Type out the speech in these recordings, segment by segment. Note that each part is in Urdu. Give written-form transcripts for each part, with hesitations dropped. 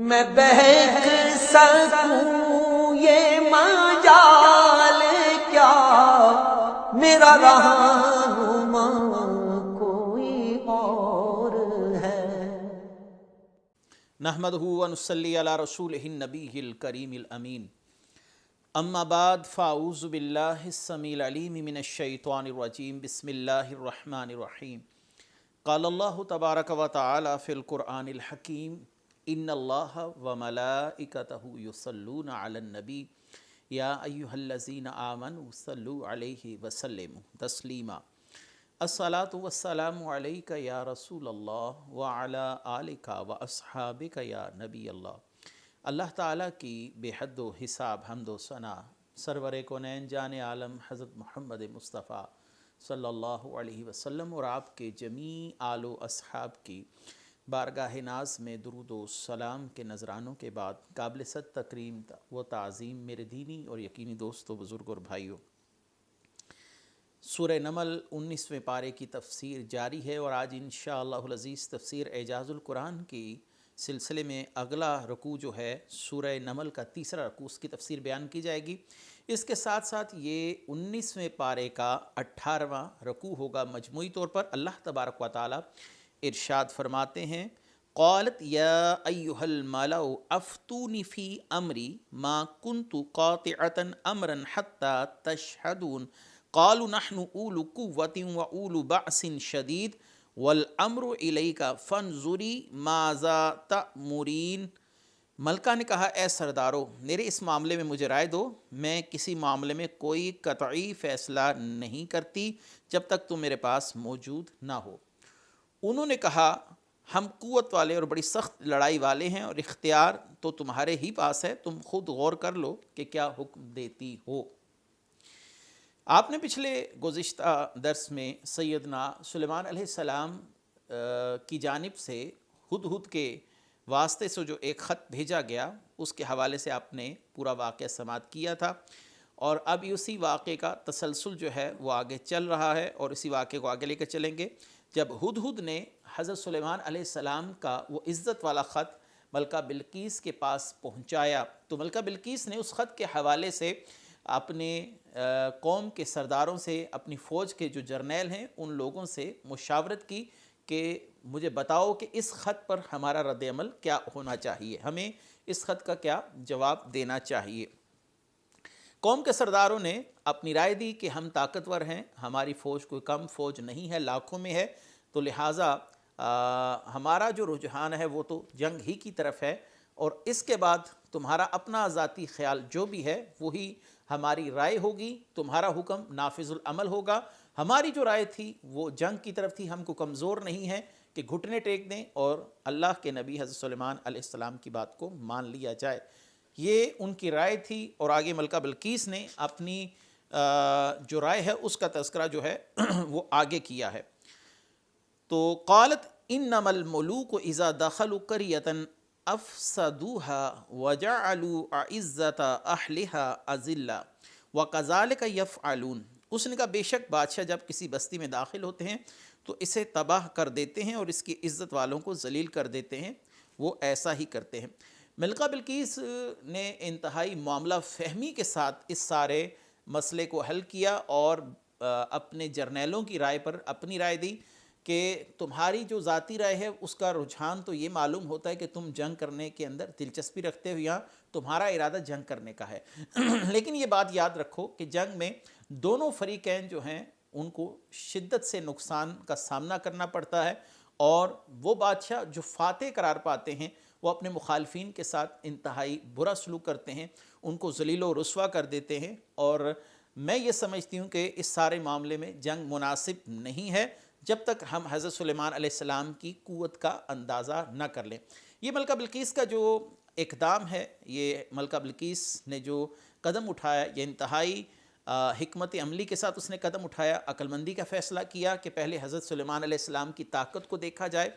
میں بہک سکوں یہ مجال کیا، میرا رہنما کوئی اور ہے۔ نحمدہ و نصلی علی رسولہ النبی الکریم الامین، اما بعد فاعوذ باللہ السمیع العلیم من الشیطان الرجیم، بسم اللہ الرحمن الرحیم۔ قال اللہ تبارک و تعالی فی القرآن الحکیم، ان اللہ و ملائکتہ یصلون علی النبی یا ایہا الذین آمنوا صلوا علیہ وسلموا تسلیما۔ الصلاۃ والسلام علیک یا رسول اللہ وعلی آلک و اصحابک یا نبی اللہ۔ اللہ تعالیٰ کی بے حد و حساب حمد و ثنا سرور کونین جان عالم حضرت محمد مصطفیٰ صلی اللہ علیہ وسلم اور آپ کے جمیع آل و اصحاب کی بارگاہ ناز میں درود و سلام کے نذرانوں کے بعد قابل صد تکریم و تعظیم میرے دینی اور یقینی دوستوں، بزرگ اور بھائیوں، سورہ نمل 19ویں پارے کی تفسیر جاری ہے اور آج انشاءاللہ العزیز تفسیر اعجاز القرآن کی سلسلے میں اگلا رکوع جو ہے سورہ نمل کا تیسرا رکوع، اس کی تفسیر بیان کی جائے گی۔ اس کے ساتھ ساتھ یہ 19ویں پارے کا 18واں رکوع ہوگا مجموعی طور پر۔ اللہ تبارک و تعالی ارشاد فرماتے ہیں، قالت یا ایہا الملأ افتونی فی امری ما کنت قاطعۃ امرا حتی تشہدون قالوا نحن اولو قوۃ و اولو بأس شدید والامر الیک فانظری ماذا تأمرین۔ ملکہ نے کہا، اے سردارو، میرے اس معاملے میں مجھے رائے دو، میں کسی معاملے میں کوئی قطعی فیصلہ نہیں کرتی جب تک تم میرے پاس موجود نہ ہو۔ انہوں نے کہا، ہم قوت والے اور بڑی سخت لڑائی والے ہیں اور اختیار تو تمہارے ہی پاس ہے، تم خود غور کر لو کہ کیا حکم دیتی ہو۔ آپ نے پچھلے گزشتہ درس میں سیدنا سلیمان علیہ السلام کی جانب سے ہدہد کے واسطے سے جو ایک خط بھیجا گیا اس کے حوالے سے آپ نے پورا واقعہ سماعت کیا تھا، اور اب اسی واقعے کا تسلسل جو ہے وہ آگے چل رہا ہے اور اسی واقعے کو آگے لے کر چلیں گے۔ جب ہدہد نے حضرت سلیمان علیہ السلام کا وہ عزت والا خط ملکہ بلقیس کے پاس پہنچایا تو ملکہ بلقیس نے اس خط کے حوالے سے اپنے قوم کے سرداروں سے، اپنی فوج کے جو جرنیل ہیں ان لوگوں سے مشاورت کی کہ مجھے بتاؤ کہ اس خط پر ہمارا رد عمل کیا ہونا چاہیے، ہمیں اس خط کا کیا جواب دینا چاہیے۔ قوم کے سرداروں نے اپنی رائے دی کہ ہم طاقتور ہیں، ہماری فوج کوئی کم فوج نہیں ہے، لاکھوں میں ہے، تو لہٰذا ہمارا جو رجحان ہے وہ تو جنگ ہی کی طرف ہے، اور اس کے بعد تمہارا اپنا ذاتی خیال جو بھی ہے وہی ہماری رائے ہوگی، تمہارا حکم نافذ العمل ہوگا۔ ہماری جو رائے تھی وہ جنگ کی طرف تھی، ہم کو کمزور نہیں ہے کہ گھٹنے ٹیک دیں اور اللہ کے نبی حضرت سلیمان علیہ السلام کی بات کو مان لیا جائے۔ یہ ان کی رائے تھی، اور آگے ملکہ بلقیس نے اپنی جو رائے ہے اس کا تذکرہ جو ہے وہ آگے کیا ہے۔ تو قالت انما الملوک اذا دخلوا قریۃ افسدوها وجعلوا اعزۃ اہلها اذلہ وکذالک یفعلون۔ اس نے کہا، بے شک بادشاہ جب کسی بستی میں داخل ہوتے ہیں تو اسے تباہ کر دیتے ہیں اور اس کی عزت والوں کو ذلیل کر دیتے ہیں، وہ ایسا ہی کرتے ہیں۔ ملکہ بلقیس نے انتہائی معاملہ فہمی کے ساتھ اس سارے مسئلے کو حل کیا اور اپنے جرنیلوں کی رائے پر اپنی رائے دی کہ تمہاری جو ذاتی رائے ہے اس کا رجحان تو یہ معلوم ہوتا ہے کہ تم جنگ کرنے کے اندر دلچسپی رکھتے ہو، یہاں تمہارا ارادہ جنگ کرنے کا ہے، لیکن یہ بات یاد رکھو کہ جنگ میں دونوں فریقین جو ہیں ان کو شدت سے نقصان کا سامنا کرنا پڑتا ہے، اور وہ بادشاہ جو فاتح قرار پاتے ہیں وہ اپنے مخالفین کے ساتھ انتہائی برا سلوک کرتے ہیں، ان کو ذلیل و رسوا کر دیتے ہیں، اور میں یہ سمجھتی ہوں کہ اس سارے معاملے میں جنگ مناسب نہیں ہے جب تک ہم حضرت سلیمان علیہ السلام کی قوت کا اندازہ نہ کر لیں۔ یہ ملکہ بلقیس کا جو اقدام ہے، یہ ملکہ بلقیس نے جو قدم اٹھایا، یہ انتہائی حکمت عملی کے ساتھ اس نے قدم اٹھایا، عقل مندی کا فیصلہ کیا کہ پہلے حضرت سلیمان علیہ السلام کی طاقت کو دیکھا جائے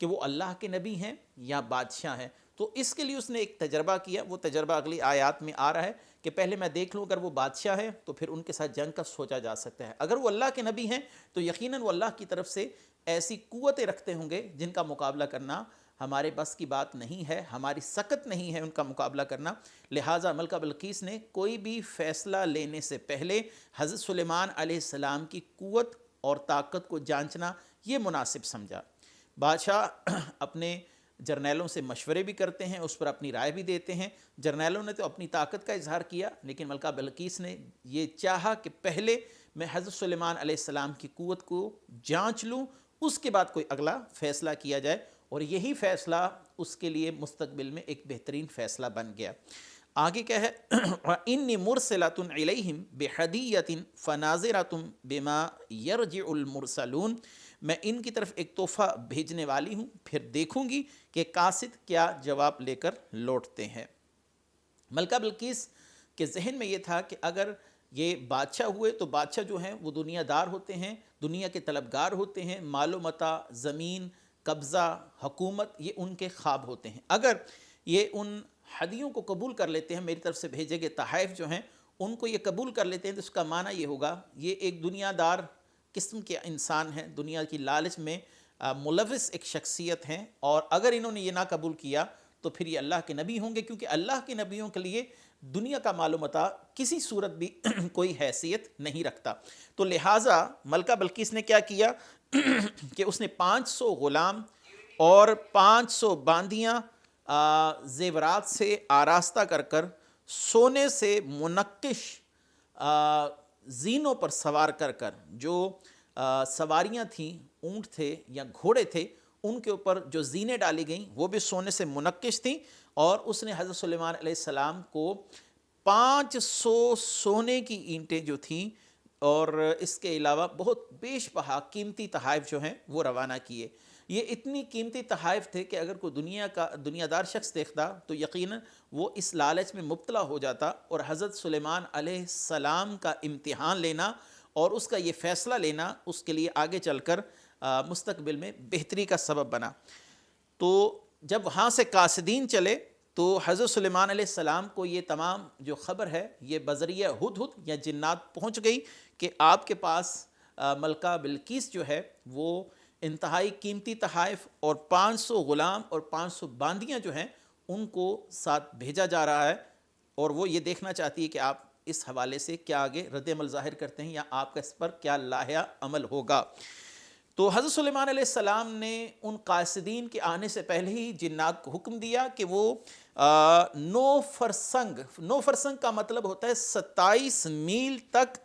کہ وہ اللہ کے نبی ہیں یا بادشاہ ہیں۔ تو اس کے لیے اس نے ایک تجربہ کیا، وہ تجربہ اگلی آیات میں آ رہا ہے کہ پہلے میں دیکھ لوں اگر وہ بادشاہ ہے تو پھر ان کے ساتھ جنگ کا سوچا جا سکتا ہے، اگر وہ اللہ کے نبی ہیں تو یقیناً وہ اللہ کی طرف سے ایسی قوتیں رکھتے ہوں گے جن کا مقابلہ کرنا ہمارے بس کی بات نہیں ہے، ہماری سکت نہیں ہے ان کا مقابلہ کرنا، لہٰذا ملکہ بلقیس نے کوئی بھی فیصلہ لینے سے پہلے حضرت سلیمان علیہ السلام کی قوت اور طاقت کو جانچنا یہ مناسب سمجھا۔ بادشاہ اپنے جرنیلوں سے مشورے بھی کرتے ہیں، اس پر اپنی رائے بھی دیتے ہیں۔ جرنیلوں نے تو اپنی طاقت کا اظہار کیا، لیکن ملکہ بلقیس نے یہ چاہا کہ پہلے میں حضرت سلیمان علیہ السلام کی قوت کو جانچ لوں، اس کے بعد کوئی اگلا فیصلہ کیا جائے، اور یہی فیصلہ اس کے لیے مستقبل میں ایک بہترین فیصلہ بن گیا۔ آگے کیا ہے، وَإِنِّي مُرْسِلَةٌ إِلَيْهِمْ بِهَدِيَّةٍ فَنَاظِرَةٌ بِمَا يَرْجِعُ الْمُرْسَلُونَ، میں ان کی طرف ایک تحفہ بھیجنے والی ہوں، پھر دیکھوں گی کہ قاصد کیا جواب لے کر لوٹتے ہیں۔ ملکہ بلقیس کے ذہن میں یہ تھا کہ اگر یہ بادشاہ ہوئے تو بادشاہ جو ہیں وہ دنیا دار ہوتے ہیں، دنیا کے طلبگار ہوتے ہیں، مال و متاع، زمین، قبضہ، حکومت، یہ ان کے خواب ہوتے ہیں۔ اگر یہ ان ہدیوں کو قبول کر لیتے ہیں، میری طرف سے بھیجے گئے تحائف جو ہیں ان کو یہ قبول کر لیتے ہیں، تو اس کا معنی یہ ہوگا یہ ایک دنیا دار قسم کے انسان ہیں، دنیا کی لالچ میں ملوث ایک شخصیت ہیں، اور اگر انہوں نے یہ نہ قبول کیا تو پھر یہ اللہ کے نبی ہوں گے، کیونکہ اللہ کے نبیوں کے لیے دنیا کا مال و متاع کسی صورت بھی کوئی حیثیت نہیں رکھتا۔ تو لہٰذا ملکہ بلقیس نے کیا کیا کہ اس نے 500 غلام اور 500 باندیاں زیورات سے آراستہ کر کر سونے سے منقش زینوں پر سوار کر کر، جو سواریاں تھیں، اونٹ تھے یا گھوڑے تھے، ان کے اوپر جو زینے ڈالی گئیں وہ بھی سونے سے منقش تھیں، اور اس نے حضرت سلیمان علیہ السلام کو 500 سونے کی اینٹیں جو تھیں اور اس کے علاوہ بہت بیش بہا قیمتی تحائف جو ہیں وہ روانہ کیے۔ یہ اتنی قیمتی تحائف تھے کہ اگر کوئی دنیا دار شخص دیکھتا تو یقیناً وہ اس لالچ میں مبتلا ہو جاتا، اور حضرت سلیمان علیہ السلام کا امتحان لینا اور اس کا یہ فیصلہ لینا اس کے لیے آگے چل کر مستقبل میں بہتری کا سبب بنا۔ تو جب وہاں سے قاصدین چلے تو حضرت سلیمان علیہ السلام کو یہ تمام جو خبر ہے یہ بذریعہ ہدہد یا جنات پہنچ گئی کہ آپ کے پاس ملکہ بلقیس جو ہے وہ انتہائی قیمتی تحائف اور 500 غلام اور 500 باندیاں جو ہیں ان کو ساتھ بھیجا جا رہا ہے، اور وہ یہ دیکھنا چاہتی ہے کہ آپ اس حوالے سے کیا آگے رد عمل ظاہر کرتے ہیں یا آپ کا اس پر کیا لاحیہ عمل ہوگا۔ تو حضرت سلیمان علیہ السلام نے ان قاصدین کے آنے سے پہلے ہی جنات کو حکم دیا کہ وہ 9 فرسنگ کا مطلب ہوتا ہے 27 میل تک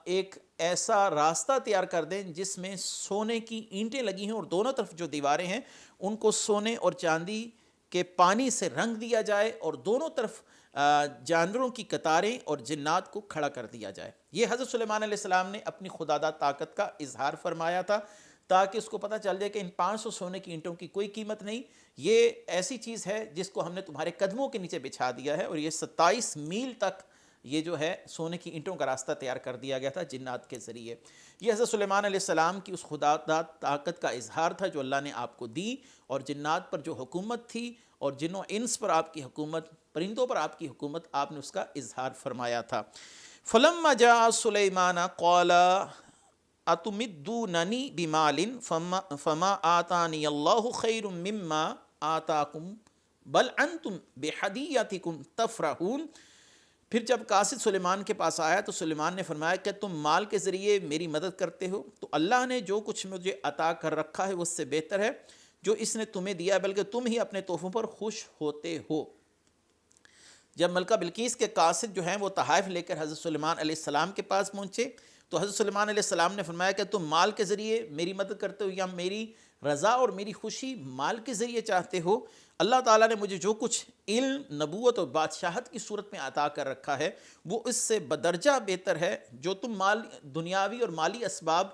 ایک ایسا راستہ تیار کر دیں جس میں سونے کی اینٹیں لگی ہیں، اور دونوں طرف جو دیواریں ہیں ان کو سونے اور چاندی کے پانی سے رنگ دیا جائے، اور دونوں طرف جانوروں کی قطاریں اور جنات کو کھڑا کر دیا جائے۔ یہ حضرت سلیمان علیہ السلام نے اپنی خداداد طاقت کا اظہار فرمایا تھا، تاکہ اس کو پتہ چل جائے کہ ان 500 سونے کی اینٹوں کی کوئی قیمت نہیں، یہ ایسی چیز ہے جس کو ہم نے تمہارے قدموں کے نیچے بچھا دیا ہے، اور یہ 27 میل تک یہ جو ہے سونے کی اینٹوں کا راستہ تیار کر دیا گیا تھا جنات کے ذریعے۔ یہ حضرت سلیمان علیہ السلام کی اس خداداد طاقت کا اظہار تھا جو اللہ نے آپ کو دی، اور جنات پر جو حکومت تھی اور جن و انس پر آپ کی حکومت، پرندوں پر آپ کی حکومت، آپ نے اس کا اظہار فرمایا تھا۔ فلما جاء سلیمان قال اتمدوننی بمال فما آتانی اللہ خیر مما آتاکم بل انتم بہدیتکم تفرحون۔ پھر جب قاصد سلیمان کے پاس آیا تو سلیمان نے فرمایا کہ تم مال کے ذریعے میری مدد کرتے ہو، تو اللہ نے جو کچھ مجھے عطا کر رکھا ہے وہ اس سے بہتر ہے جو اس نے تمہیں دیا، بلکہ تم ہی اپنے تحفوں پر خوش ہوتے ہو۔ جب ملکہ بلقیس کے قاصد جو ہیں وہ تحائف لے کر حضرت سلیمان علیہ السلام کے پاس پہنچے تو حضرت سلیمان علیہ السلام نے فرمایا کہ تم مال کے ذریعے میری مدد کرتے ہو یا میری رضا اور میری خوشی مال کے ذریعے چاہتے ہو؟ اللہ تعالیٰ نے مجھے جو کچھ علم، نبوت اور بادشاہت کی صورت میں عطا کر رکھا ہے وہ اس سے بدرجہ بہتر ہے۔ جو تم دنیاوی اور مالی اسباب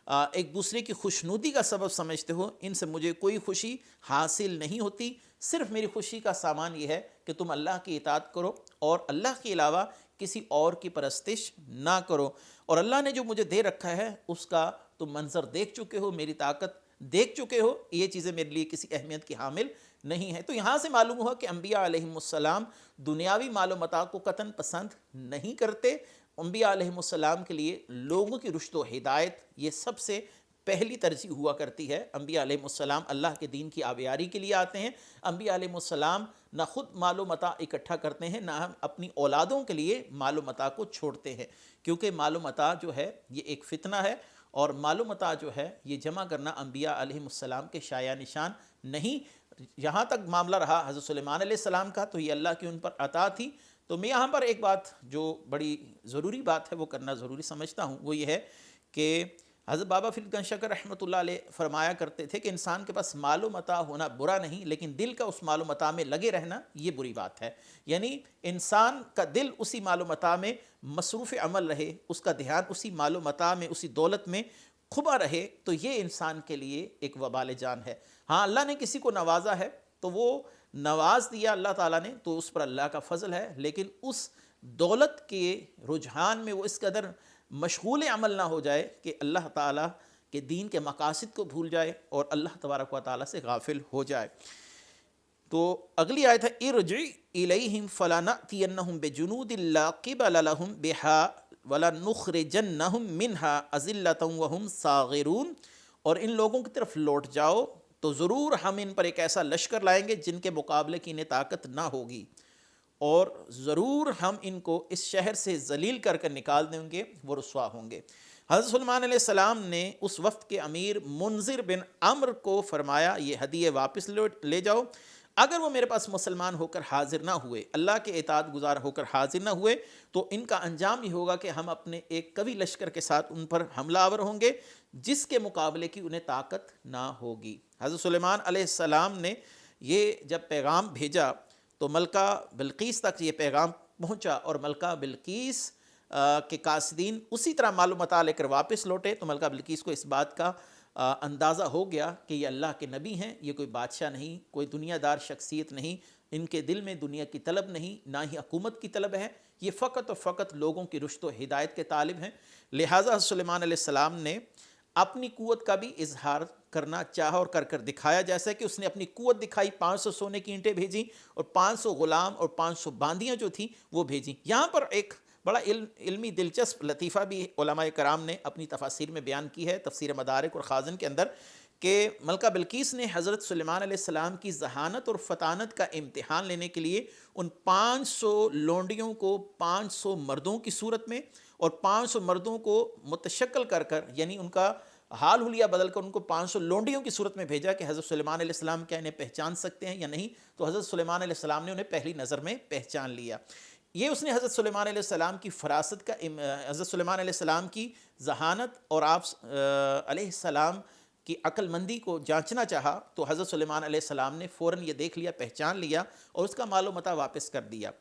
ایک دوسرے کی خوشنودی کا سبب سمجھتے ہو، ان سے مجھے کوئی خوشی حاصل نہیں ہوتی، صرف میری خوشی کا سامان یہ ہے کہ تم اللہ کی اطاعت کرو اور اللہ کے علاوہ کسی اور کی پرستش نہ کرو، اور اللہ نے جو مجھے دے رکھا ہے اس کا تم منظر دیکھ چکے ہو، میری طاقت دیکھ چکے ہو، یہ چیزیں میرے لیے کسی اہمیت کی حامل نہیں ہے۔ تو یہاں سے معلوم ہوا کہ انبیاء علیہم السلام دنیاوی مال و متاع کو قطعاً پسند نہیں کرتے۔ انبیاء علیہم السلام کے لیے لوگوں کی رشد و ہدایت یہ سب سے پہلی ترجیح ہوا کرتی ہے۔ انبیاء علیہ السلام اللہ کے دین کی آبیاری کے لیے آتے ہیں۔ انبیاء علیہ السلام نہ خود مال و متاع اکٹھا کرتے ہیں، نہ ہم اپنی اولادوں کے لیے مال و متاع کو چھوڑتے ہیں، کیونکہ مال و متاع جو ہے یہ ایک فتنہ ہے، اور مال و متاع جو ہے یہ جمع کرنا انبیاء علیہ السلام کے شایع نشان نہیں۔ یہاں تک معاملہ رہا حضرت سلیمان علیہ السلام کا، تو یہ اللہ کی ان پر عطا تھی۔ تو میں یہاں پر ایک بات جو بڑی ضروری بات ہے وہ کرنا ضروری سمجھتا ہوں، وہ یہ ہے کہ حضرت بابا فرید گنج شکر رحمۃ اللہ علیہ فرمایا کرتے تھے کہ انسان کے پاس مال و متاع ہونا برا نہیں، لیکن دل کا اس مال و متاع میں لگے رہنا یہ بری بات ہے۔ یعنی انسان کا دل اسی مال و متاع میں مصروف عمل رہے، اس کا دھیان اسی مال و متاع میں، اسی دولت میں کھبا رہے، تو یہ انسان کے لیے ایک وبال جان ہے۔ ہاں اللہ نے کسی کو نوازا ہے تو وہ نواز دیا اللہ تعالیٰ نے، تو اس پر اللہ کا فضل ہے، لیکن اس دولت کے رجحان میں وہ اس قدر مشغول عمل نہ ہو جائے کہ اللہ تعالیٰ کے دین کے مقاصد کو بھول جائے اور اللہ تبارک و تعالیٰ سے غافل ہو جائے۔ تو اگلی آیت ہے ارجع الیہم فلنأتینہم بجنود لا قبل لہم بہا ولنخرجنہم منہا اذلۃ وہم صاغرون، اور ان لوگوں کی طرف لوٹ جاؤ تو ضرور ہم ان پر ایک ایسا لشکر لائیں گے جن کے مقابلے کی انہیں طاقت نہ ہوگی، اور ضرور ہم ان کو اس شہر سے ذلیل کر کر نکال دیں گے، وہ رسوا ہوں گے۔ حضرت سلیمان علیہ السلام نے اس وفد کے امیر منذر بن عمر کو فرمایا یہ ہدیے واپس لے جاؤ، اگر وہ میرے پاس مسلمان ہو کر حاضر نہ ہوئے، اللہ کے اطاعت گزار ہو کر حاضر نہ ہوئے، تو ان کا انجام یہ ہوگا کہ ہم اپنے ایک قوی لشکر کے ساتھ ان پر حملہ آور ہوں گے جس کے مقابلے کی انہیں طاقت نہ ہوگی۔ حضرت سلیمان علیہ السلام نے یہ جب پیغام بھیجا تو ملکہ بلقیس تک یہ پیغام پہنچا، اور ملکہ بلقیس کے قاصدین اسی طرح مال و متاع لے کر واپس لوٹے، تو ملکہ بلقیس کو اس بات کا اندازہ ہو گیا کہ یہ اللہ کے نبی ہیں، یہ کوئی بادشاہ نہیں، کوئی دنیا دار شخصیت نہیں، ان کے دل میں دنیا کی طلب نہیں، نہ ہی حکومت کی طلب ہے، یہ فقط و فقط لوگوں کی رشد و ہدایت کے طالب ہیں۔ لہٰذا سلیمان علیہ السلام نے اپنی قوت کا بھی اظہار کرنا چاہا اور کر دکھایا، جیسا کہ اس نے اپنی قوت دکھائی، 500 سونے کی اینٹیں بھیجیں اور 500 غلام اور 500 باندیاں جو تھیں وہ بھیجیں۔ یہاں پر ایک بڑا علمی دلچسپ لطیفہ بھی علماء کرام نے اپنی تفاسیر میں بیان کی ہے، تفسیر مدارک اور خازن کے اندر، کہ ملکہ بلقیس نے حضرت سلیمان علیہ السلام کی ذہانت اور فطانت کا امتحان لینے کے لیے ان 500 لونڈیوں کو 500 مردوں کی صورت میں اور 500 مردوں کو متشکل کر کر، یعنی ان کا حال حلیہ بدل کر ان کو 500 لونڈیوں کی صورت میں بھیجا کہ حضرت سلیمان علیہ السلام کیا انہیں پہچان سکتے ہیں یا نہیں، تو حضرت سلیمان علیہ السلام نے انہیں پہلی نظر میں پہچان لیا۔ یہ اس نے حضرت سلیمان علیہ السلام کی فراست کا، حضرت سلیمان علیہ السلام کی ذہانت اور آپ علیہ السلام کی عقل مندی کو جانچنا چاہا، تو حضرت سلیمان علیہ السلام نے فوراً یہ دیکھ لیا، پہچان لیا اور اس کا مال و متاع واپس کر دیا۔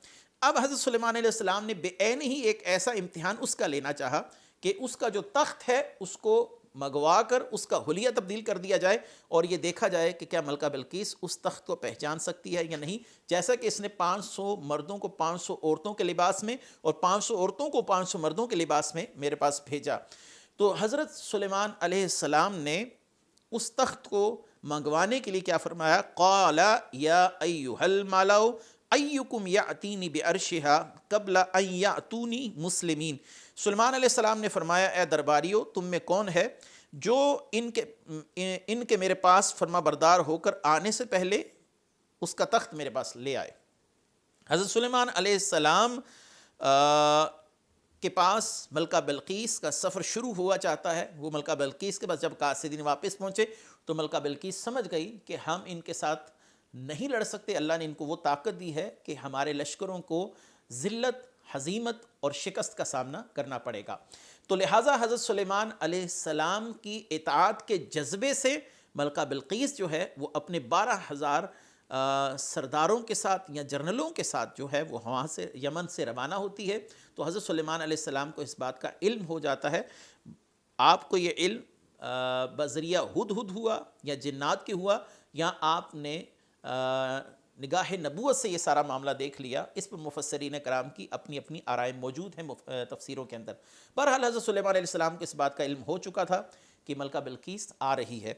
اب حضرت سلیمان علیہ السلام نے بے عین ہی ایک ایسا امتحان اس کا لینا چاہا کہ اس کا جو تخت ہے اس کو منگوا کر اس کا حلیہ تبدیل کر دیا جائے اور یہ دیکھا جائے کہ کیا ملکہ بلقیس اس تخت کو پہچان سکتی ہے یا نہیں، جیسا کہ اس نے 500 مردوں کو 500 عورتوں کے لباس میں اور 500 عورتوں کو 500 مردوں کے لباس میں میرے پاس بھیجا۔ تو حضرت سلیمان علیہ السلام نے اس تخت کو منگوانے کے لیے کیا فرمایا، قال یا ایھا الملأ ایکم یأتینی بعرشها قبل ان یأتونی مسلمین۔ سلیمان علیہ السلام نے فرمایا اے درباریو، تم میں کون ہے جو ان کے میرے پاس فرما بردار ہو کر آنے سے پہلے اس کا تخت میرے پاس لے آئے۔ حضرت سلیمان علیہ السلام کے پاس ملکہ بلقیس کا سفر شروع ہوا چاہتا ہے۔ وہ ملکہ بلقیس کے پاس جب قاصدین واپس پہنچے تو ملکہ بلقیس سمجھ گئی کہ ہم ان کے ساتھ نہیں لڑ سکتے، اللہ نے ان کو وہ طاقت دی ہے کہ ہمارے لشکروں کو ذلت، ہزیمت اور شکست کا سامنا کرنا پڑے گا۔ تو لہٰذا حضرت سلیمان علیہ السلام کی اطاعت کے جذبے سے ملکہ بلقیس جو ہے وہ اپنے 12,000 سرداروں کے ساتھ یا جرنلوں کے ساتھ جو ہے وہ وہاں سے یمن سے روانہ ہوتی ہے۔ تو حضرت سلیمان علیہ السلام کو اس بات کا علم ہو جاتا ہے۔ آپ کو یہ علم بذریعہ ہدہد ہوا یا جنات کے ہوا یا آپ نے نگاہ نبوت سے یہ سارا معاملہ دیکھ لیا، اس پر مفسرین کرام کی اپنی اپنی آرائیں موجود ہیں تفسیروں کے اندر۔ بہرحال حضرت سلیمان علیہ السلام کو اس بات کا علم ہو چکا تھا کہ ملکہ بلقیس آ رہی ہے،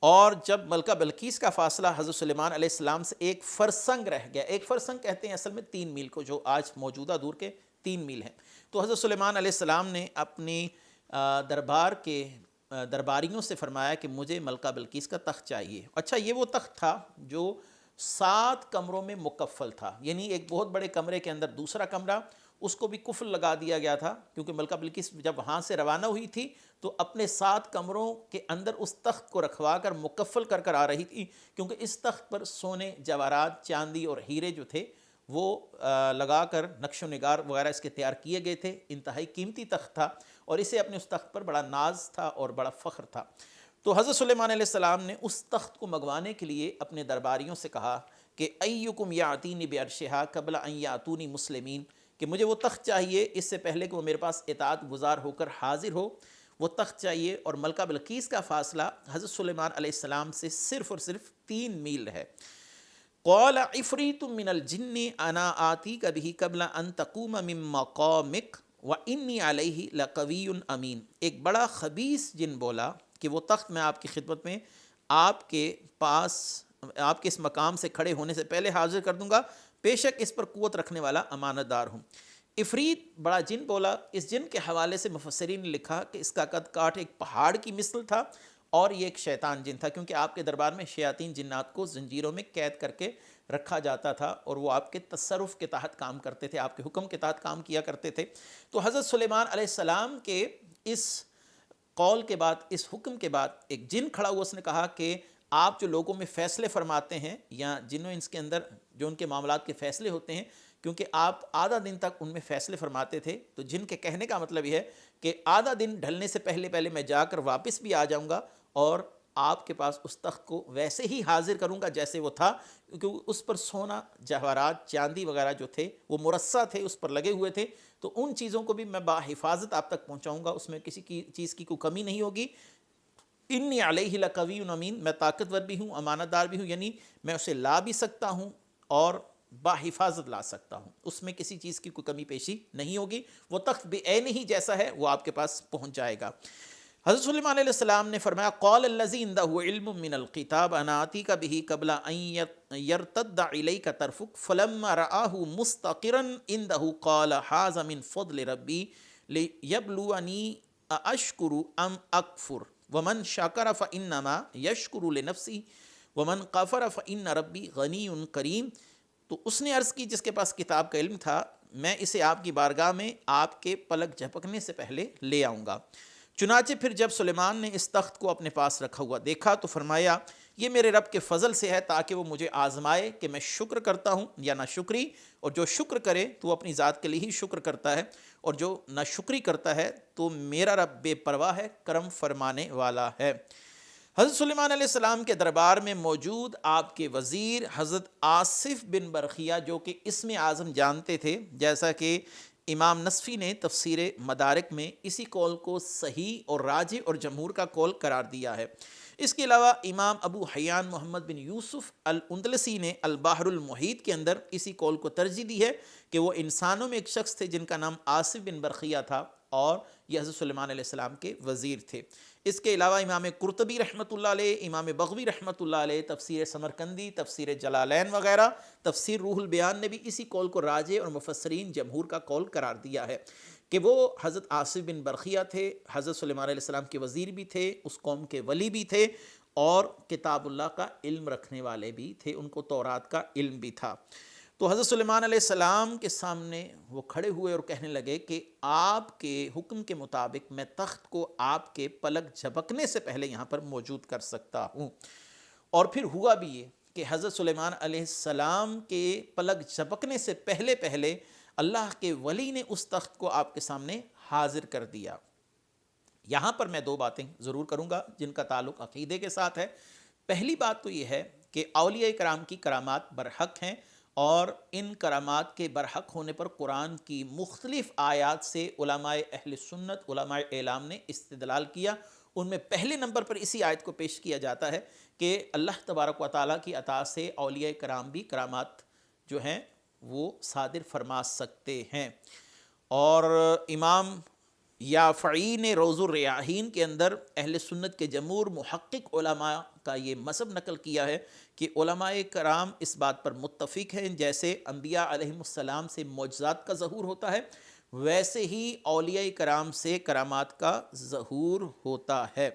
اور جب ملکہ بلقیس کا فاصلہ حضرت سلیمان علیہ السلام سے ایک فرسنگ رہ گیا، ایک فرسنگ کہتے ہیں اصل میں 3 میل کو، جو آج موجودہ دور کے 3 میل ہیں، تو حضرت سلیمان علیہ السلام نے اپنی دربار کے درباریوں سے فرمایا کہ مجھے ملکہ بلقیس کا تخت چاہیے۔ اچھا، یہ وہ تخت تھا جو 7 کمروں میں مکفل تھا، یعنی ایک بہت بڑے کمرے کے اندر دوسرا کمرہ، اس کو بھی قفل لگا دیا گیا تھا، کیونکہ ملکہ بلقیس جب وہاں سے روانہ ہوئی تھی تو اپنے 7 کمروں کے اندر اس تخت کو رکھوا کر مکفل کر کر آ رہی تھی، کیونکہ اس تخت پر سونے، جواہرات، چاندی اور ہیرے جو تھے وہ لگا کر نقش و نگار وغیرہ اس کے تیار کیے گئے تھے۔ انتہائی قیمتی تخت تھا اور اسے اپنے اس تخت پر بڑا ناز تھا اور بڑا فخر تھا۔ تو حضرت سلیمان علیہ السلام نے اس تخت کو منگوانے کے لیے اپنے درباریوں سے کہا کہ ایکم یاتینی بعرشھا قبل ان یاتونی مسلمین، کہ مجھے وہ تخت چاہیے اس سے پہلے کہ وہ میرے پاس اطاعت گزار ہو کر حاضر ہو، وہ تخت چاہیے۔ اور ملکہ بلقیس کا فاصلہ حضرت سلیمان علیہ السلام سے صرف اور صرف 3 میل ہے۔ قال عفریت من الجن انا آتیک بہ قبل ان تقوم من مقامک وانی علیہ لقوی امین۔ ایک بڑا خبیث جن بولا کہ وہ تخت میں آپ کی خدمت میں آپ کے پاس، آپ کے اس مقام سے کھڑے ہونے سے پہلے حاضر کر دوں گا، بے شک اس پر قوت رکھنے والا امانت دار ہوں۔ عفریت بڑا جن بولا، اس جن کے حوالے سے مفسرین نے لکھا کہ اس کا قد کاٹ ایک پہاڑ کی مثل تھا اور یہ ایک شیطان جن تھا، کیونکہ آپ کے دربار میں شیاطین جنات کو زنجیروں میں قید کر کے رکھا جاتا تھا اور وہ آپ کے تصرف کے تحت کام کرتے تھے، آپ کے حکم کے تحت کام کیا کرتے تھے۔ تو حضرت سلیمان علیہ السلام کے اس قول کے بعد، اس حکم کے بعد، ایک جن کھڑا ہوا، اس نے کہا کہ آپ جو لوگوں میں فیصلے فرماتے ہیں، یا جنوں انس کے اندر جو ان کے معاملات کے فیصلے ہوتے ہیں، کیونکہ آپ آدھا دن تک ان میں فیصلے فرماتے تھے، تو جن کے کہنے کا مطلب یہ ہے کہ آدھا دن ڈھلنے سے پہلے میں جا کر واپس بھی آ جاؤں گا اور آپ کے پاس اس تخت کو ویسے ہی حاضر کروں گا جیسے وہ تھا، کیونکہ اس پر سونا، جواہرات، چاندی وغیرہ جو تھے وہ مرصع تھے، اس پر لگے ہوئے تھے، تو ان چیزوں کو بھی میں باحفاظت آپ تک پہنچاؤں گا، اس میں کسی کی چیز کی کوئی کمی نہیں ہوگی۔ انی علیہ لقوی امین، میں طاقتور بھی ہوں، امانت دار بھی ہوں، یعنی میں اسے لا بھی سکتا ہوں اور باحفاظت لا سکتا ہوں، اس میں کسی چیز کی کوئی کمی پیشی نہیں ہوگی، وہ تخت بے عین ہی جیسا ہے وہ آپ کے پاس پہنچ جائے گا۔ حضرت سلیمان علیہ السلام نے فرمایا قال الذی عندہ علم من الکتاب انا آتیک بہ قبل ان یرتد الیک طرفک فلما رآہ مستقرا عندہ قال ھذا من فضل ربی لیبلونی ااشکر ام اکفر ومن شکر فانما یشکر لنفسہ ومن کفر فان ربی غنی کریم۔ تو اس نے عرض کی جس کے پاس کتاب کا علم تھا، میں اسے آپ کی بارگاہ میں آپ کے پلک جھپکنے سے پہلے لے آؤں گا۔ چنانچہ پھر جب سلیمان نے اس تخت کو اپنے پاس رکھا ہوا دیکھا تو فرمایا یہ میرے رب کے فضل سے ہے تاکہ وہ مجھے آزمائے کہ میں شکر کرتا ہوں یا ناشکری، اور جو شکر کرے تو وہ اپنی ذات کے لیے ہی شکر کرتا ہے، اور جو ناشکری کرتا ہے تو میرا رب بے پرواہ ہے، کرم فرمانے والا ہے۔ حضرت سلیمان علیہ السلام کے دربار میں موجود آپ کے وزیر حضرت آصف بن برخیہ، جو کہ اسم اعظم جانتے تھے، جیسا کہ امام نصفی نے تفسیر مدارک میں اسی قول کو صحیح اور راجح اور جمہور کا قول قرار دیا ہے۔ اس کے علاوہ امام ابو حیان محمد بن یوسف الاندلسی نے البحر المحیط کے اندر اسی قول کو ترجیح دی ہے کہ وہ انسانوں میں ایک شخص تھے جن کا نام آصف بن برخیہ تھا اور یہ حضرت سلیمان علیہ السلام کے وزیر تھے۔ اس کے علاوہ امام قرطبی رحمۃ اللہ علیہ، امام بغوی رحمۃ اللہ علیہ، تفسیر سمرقندی، تفسیر جلالین وغیرہ، تفسیر روح البیان نے بھی اسی قول کو راجح اور مفسرین جمہور کا قول قرار دیا ہے کہ وہ حضرت آصف بن برخیہ تھے، حضرت سلیمان علیہ السلام کے وزیر بھی تھے، اس قوم کے ولی بھی تھے اور کتاب اللہ کا علم رکھنے والے بھی تھے، ان کو تورات کا علم بھی تھا۔ تو حضرت سلیمان علیہ السلام کے سامنے وہ کھڑے ہوئے اور کہنے لگے کہ آپ کے حکم کے مطابق میں تخت کو آپ کے پلک جھپکنے سے پہلے یہاں پر موجود کر سکتا ہوں۔ اور پھر ہوا بھی یہ کہ حضرت سلیمان علیہ السلام کے پلک جھپکنے سے پہلے اللہ کے ولی نے اس تخت کو آپ کے سامنے حاضر کر دیا۔ یہاں پر میں 2 باتیں ضرور کروں گا جن کا تعلق عقیدے کے ساتھ ہے۔ پہلی بات تو یہ ہے کہ اولیاء کرام کی کرامات برحق ہیں، اور ان کرامات کے برحق ہونے پر قرآن کی مختلف آیات سے علماء اہل سنت، علماء اعلام نے استدلال کیا۔ ان میں پہلے نمبر پر اسی آیت کو پیش کیا جاتا ہے کہ اللہ تبارک و تعالیٰ کی عطا سے اولیاء کرام بھی کرامات جو ہیں وہ صادر فرما سکتے ہیں۔ اور امام یافعی نے روض الریاحین کے اندر اہل سنت کے جمہور محقق علماء کا یہ مذہب نقل کیا ہے کہ علماء کرام اس بات پر متفق ہیں جیسے انبیاء علیہم السلام سے معجزات کا ظہور ہوتا ہے، ویسے ہی اولیاء کرام سے کرامات کا ظہور ہوتا ہے۔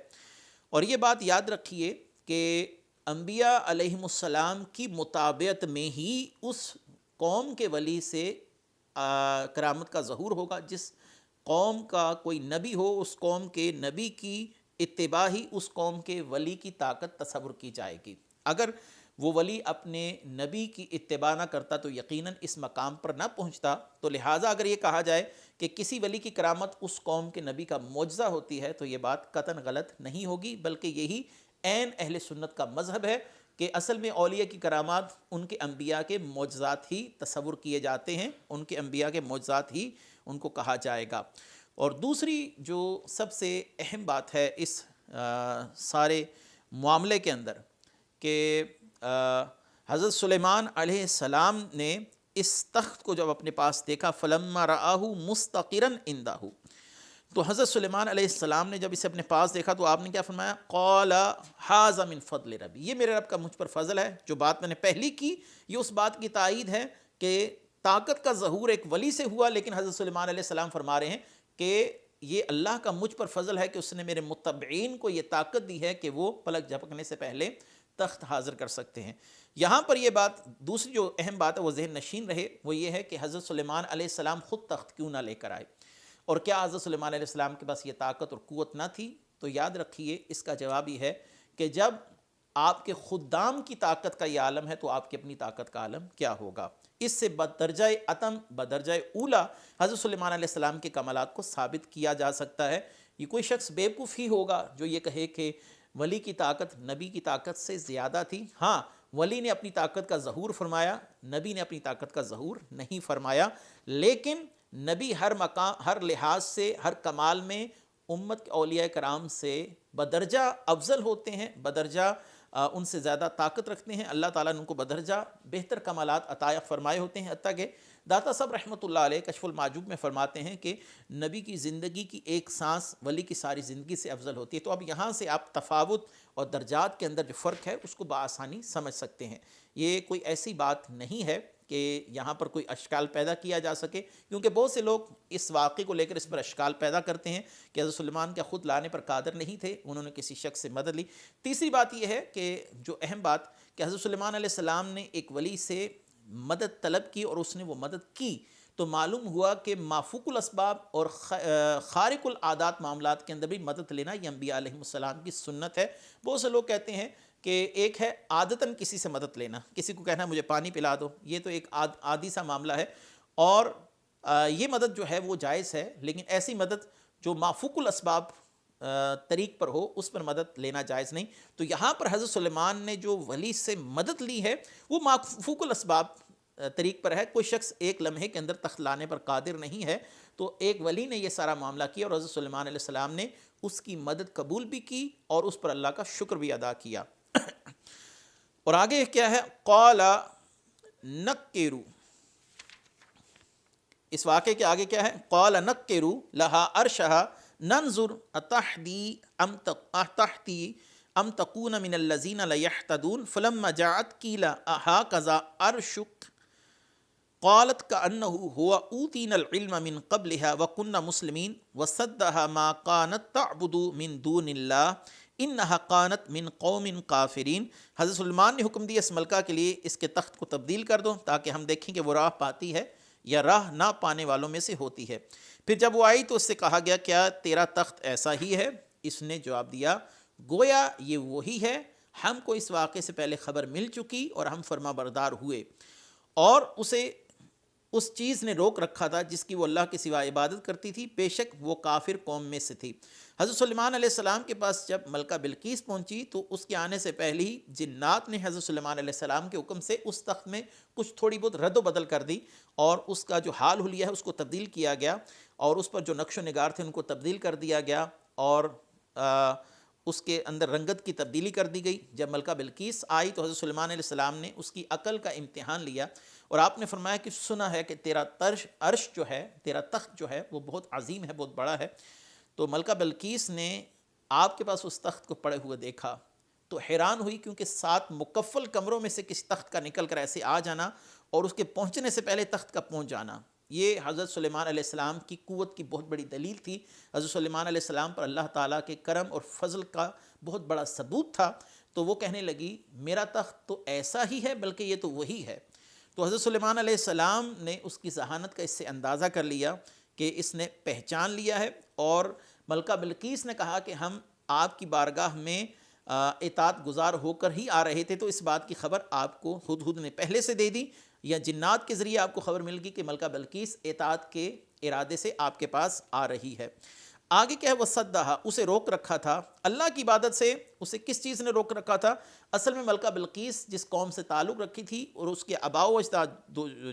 اور یہ بات یاد رکھیے کہ انبیاء علیہم السلام کی مطابعت میں ہی اس قوم کے ولی سے کرامت کا ظہور ہوگا۔ جس قوم کا کوئی نبی ہو، اس قوم کے نبی کی اتباع ہی اس قوم کے ولی کی طاقت تصور کی جائے گی۔ اگر وہ ولی اپنے نبی کی اتباع نہ کرتا تو یقیناً اس مقام پر نہ پہنچتا۔ تو لہٰذا اگر یہ کہا جائے کہ کسی ولی کی کرامت اس قوم کے نبی کا معجزہ ہوتی ہے تو یہ بات قطعاً غلط نہیں ہوگی، بلکہ یہی عین اہل سنت کا مذہب ہے کہ اصل میں اولیاء کی کرامات ان کے انبیاء کے معجزات ہی تصور کیے جاتے ہیں، ان کے انبیاء کے معجزات ہی ان کو کہا جائے گا۔ اور دوسری جو سب سے اہم بات ہے اس سارے معاملے کے اندر کہ حضرت سلیمان علیہ السلام نے اس تخت کو جب اپنے پاس دیکھا فلما رآہ مستقرا عندہ، تو حضرت سلیمان علیہ السلام نے جب اسے اپنے پاس دیکھا تو آپ نے کیا فرمایا؟ قال ھذا من فضل ربی، یہ میرے رب کا مجھ پر فضل ہے۔ جو بات میں نے پہلی کی یہ اس بات کی تائید ہے کہ طاقت کا ظہور ایک ولی سے ہوا، لیکن حضرت سلیمان علیہ السلام فرما رہے ہیں کہ یہ اللہ کا مجھ پر فضل ہے کہ اس نے میرے متبعین کو یہ طاقت دی ہے کہ وہ پلک جھپکنے سے پہلے تخت حاضر کر سکتے ہیں۔ یہاں پر یہ بات دوسری جو اہم بات ہے وہ ذہن نشین رہے، وہ یہ ہے کہ حضرت سلیمان علیہ السلام خود تخت کیوں نہ لے کر آئے، اور کیا حضرت سلیمان علیہ السلام کے پاس یہ طاقت اور قوت نہ تھی؟ تو یاد رکھیے اس کا جواب یہ ہے کہ جب آپ کے خدام کی طاقت کا یہ عالم ہے تو آپ کی اپنی طاقت کا عالم کیا ہوگا۔ اس سے بدرجہ اتم بدرجہ اولا حضرت سلیمان علیہ السلام کے کمالات کو ثابت کیا جا سکتا ہے۔ یہ کوئی شخص بیوقوف ہی ہوگا جو یہ کہے کہ ولی کی طاقت نبی کی طاقت سے زیادہ تھی۔ ہاں، ولی نے اپنی طاقت کا ظہور فرمایا، نبی نے اپنی طاقت کا ظہور نہیں فرمایا، لیکن نبی ہر مقام، ہر لحاظ سے، ہر کمال میں امت کے اولیاء کرام سے بدرجہ افضل ہوتے ہیں، بدرجہ ان سے زیادہ طاقت رکھتے ہیں۔ اللہ تعالیٰ نے ان کو بدرجہ بہتر کمالات عطا فرمائے ہوتے ہیں، حتیٰ کہ داتا صاحب رحمۃ اللہ علیہ کشف المعجوب میں فرماتے ہیں کہ نبی کی زندگی کی ایک سانس ولی کی ساری زندگی سے افضل ہوتی ہے۔ تو اب یہاں سے آپ تفاوت اور درجات کے اندر جو فرق ہے اس کو بآسانی سمجھ سکتے ہیں۔ یہ کوئی ایسی بات نہیں ہے کہ یہاں پر کوئی اشکال پیدا کیا جا سکے، کیونکہ بہت سے لوگ اس واقعے کو لے کر اس پر اشکال پیدا کرتے ہیں کہ حضرت سلیمان کیا خود لانے پر قادر نہیں تھے، انہوں نے کسی شخص سے مدد لی۔ تیسری بات یہ ہے کہ جو اہم بات کہ حضرت سلیمان علیہ السلام نے ایک ولی سے مدد طلب کی اور اس نے وہ مدد کی، تو معلوم ہوا کہ مافوق الاسباب اور خارق العادات معاملات کے اندر بھی مدد لینا یہ انبیاء علیہ السلام کی سنت ہے۔ بہت سے لوگ کہتے ہیں کہ ایک ہے عادتاً کسی سے مدد لینا، کسی کو کہنا مجھے پانی پلا دو، یہ تو ایک عادی سا معاملہ ہے، اور یہ مدد جو ہے وہ جائز ہے، لیکن ایسی مدد جو مافوق الاسباب طریق پر ہو اس پر مدد لینا جائز نہیں۔ تو یہاں پر حضرت سلیمان نے جو ولی سے مدد لی ہے وہ مافوق الاسباب طریق پر ہے۔ کوئی شخص ایک لمحے کے اندر تخت لانے پر قادر نہیں ہے، تو ایک ولی نے یہ سارا معاملہ کیا اور حضرت سلیمان علیہ السلام نے اس کی مدد قبول بھی کی اور اس پر اللہ کا شکر بھی ادا کیا۔ اور آگے کیا ہے؟ قال نکروا، اس واقعے کے آگے کیا ہے؟ قال نکروا لها عرشها ننظر اتحدی ام تکون من الذین لا یہتدون فلما جاءت قیل اہکذا عرشک قالت کأنه هو اوتینا العلم من قبلها وكنا مسلمین وصدها ما كانت تعبد من دون اللہ انہا کانت من قوم کافرین۔ حضرت سلیمان نے حکم دیا اس ملکہ کے لیے اس کے تخت کو تبدیل کر دو تاکہ ہم دیکھیں کہ وہ راہ پاتی ہے یا راہ نہ پانے والوں میں سے ہوتی ہے۔ پھر جب وہ آئی تو اس سے کہا گیا کیا تیرا تخت ایسا ہی ہے؟ اس نے جواب دیا گویا یہ وہی ہے، ہم کو اس واقعے سے پہلے خبر مل چکی اور ہم فرما بردار ہوئے، اور اسے اس چیز نے روک رکھا تھا جس کی وہ اللہ کے سوا عبادت کرتی تھی، بے شک وہ کافر قوم میں سے تھی۔ حضرت سلیمان علیہ السلام کے پاس جب ملکہ بلقیس پہنچی تو اس کے آنے سے پہلے ہی جنات نے حضرت سلیمان علیہ السلام کے حکم سے اس تخت میں کچھ تھوڑی بہت رد و بدل کر دی، اور اس کا جو حال حلیہ ہے اس کو تبدیل کیا گیا، اور اس پر جو نقش و نگار تھے ان کو تبدیل کر دیا گیا، اور اس کے اندر رنگت کی تبدیلی کر دی گئی۔ جب ملکہ بلقیس آئی تو حضرت سلیمان علیہ السلام نے اس کی عقل کا امتحان لیا، اور آپ نے فرمایا کہ سنا ہے کہ تیرا عرش جو ہے، تیرا تخت جو ہے وہ بہت عظیم ہے، بہت بڑا ہے۔ تو ملکہ بلقیس نے آپ کے پاس اس تخت کو پڑے ہوئے دیکھا تو حیران ہوئی، کیونکہ 7 مکفل کمروں میں سے کسی تخت کا نکل کر ایسے آ جانا اور اس کے پہنچنے سے پہلے تخت کا پہنچ جانا، یہ حضرت سلیمان علیہ السلام کی قوت کی بہت بڑی دلیل تھی. حضرت سلیمان علیہ السلام پر اللہ تعالیٰ کے کرم اور فضل کا بہت بڑا ثبوت تھا. تو وہ کہنے لگی میرا تخت تو ایسا ہی ہے بلکہ یہ تو وہی ہے. تو حضرت سلیمان علیہ السلام نے اس کی ذہانت کا اس سے اندازہ کر لیا کہ اس نے پہچان لیا ہے، اور ملکہ بلقیس نے کہا کہ ہم آپ کی بارگاہ میں اطاعت گزار ہو کر ہی آ رہے تھے، تو اس بات کی خبر آپ کو ہدہد نے پہلے سے دے دی، یا جنات کے ذریعے آپ کو خبر مل گئی کہ ملکہ بلقیس اطاعت کے ارادے سے آپ کے پاس آ رہی ہے. آگے کیا ہے، وصدھا، اسے روک رکھا تھا اللہ کی عبادت سے. اسے کس چیز نے روک رکھا تھا؟ اصل میں ملکہ بلقیس جس قوم سے تعلق رکھی تھی اور اس کے آباء و اجداد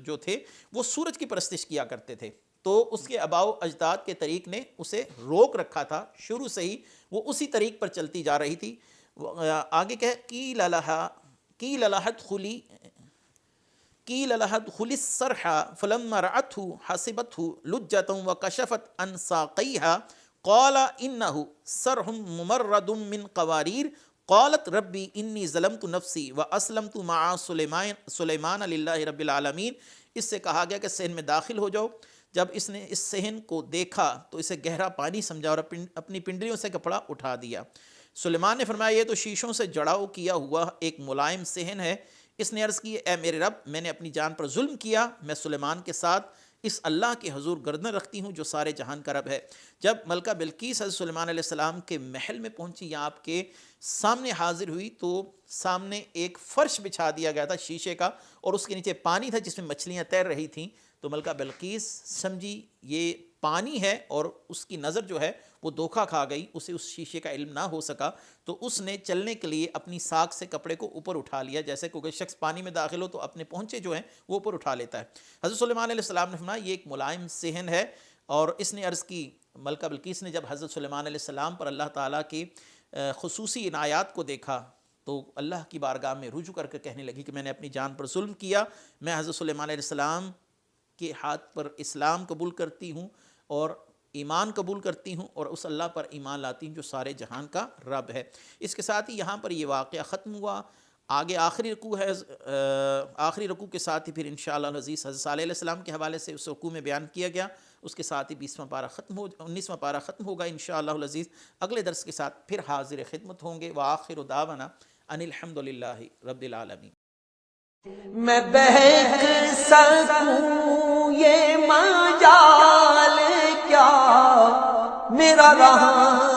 جو تھے وہ سورج کی پرستش کیا کرتے تھے، تو اس کے آباء و اجداد کے طریق نے اسے روک رکھا تھا. شروع سے ہی وہ اسی طریق پر چلتی جا رہی تھی. آگے کیا ہے، قیل لها ادخلی الصرح فلما رأته حسبته لجة وكشفت عن ساقيها قال إنه صرح ممرد من قوارير قالت ربی انی ظلمت نفسی واسلمت مع سلیمان للہ رب العالمین. اس سے کہا گیا کہ صحن میں داخل ہو جاؤ. جب اس نے اس صحن کو دیکھا تو اسے گہرا پانی سمجھا اور اپنی پنڈلیوں سے کپڑا اٹھا دیا. سلیمان نے فرمایا یہ تو شیشوں سے جڑاؤ کیا ہوا ایک ملائم صحن ہے. اس نے عرض کی اے میرے رب، میں نے اپنی جان پر ظلم کیا، میں سلیمان کے ساتھ اس اللہ کے حضور گردن رکھتی ہوں جو سارے جہان کا رب ہے. جب ملکہ بلقیس حضرت سلیمان علیہ السلام کے محل میں پہنچی یا آپ کے سامنے حاضر ہوئی تو سامنے ایک فرش بچھا دیا گیا تھا شیشے کا، اور اس کے نیچے پانی تھا جس میں مچھلیاں تیر رہی تھیں. تو ملکہ بلقیس سمجھی یہ پانی ہے اور اس کی نظر جو ہے وہ دھوکہ کھا گئی، اسے اس شیشے کا علم نہ ہو سکا. تو اس نے چلنے کے لیے اپنی ساکھ سے کپڑے کو اوپر اٹھا لیا، جیسے کوئی شخص پانی میں داخل ہو تو اپنے پہنچے جو ہیں وہ اوپر اٹھا لیتا ہے. حضرت سلیمان علیہ السلام نے فرمایا یہ ایک ملائم صحن ہے. اور اس نے عرض کی، ملکہ بلقیس نے جب حضرت سلیمان علیہ السلام پر اللہ تعالیٰ کے خصوصی عنایات کو دیکھا تو اللہ کی بارگاہ میں رجوع کر کے کہنے لگی کہ میں نے اپنی جان پر ظلم کیا، میں حضرت سلیمان علیہ السلام کے ہاتھ پر اسلام قبول کرتی ہوں اور ایمان قبول کرتی ہوں اور اس اللہ پر ایمان لاتی ہوں جو سارے جہان کا رب ہے. اس کے ساتھ ہی یہاں پر یہ واقعہ ختم ہوا. آگے آخری رکوع ہے، آخری رکوع کے ساتھ ہی پھر انشاءاللہ العزیز حضرت صالح علیہ السلام کے حوالے سے اس رکوع میں بیان کیا گیا. اس کے ساتھ ہی 19واں پارہ ختم ہوگا انشاءاللہ العزیز. اگلے درس کے ساتھ پھر حاضر خدمت ہوں گے. وآخر دعوانا ان الحمدللہ رب العالمین. میں بہک سکوں یہ مجال کیا میرا رہا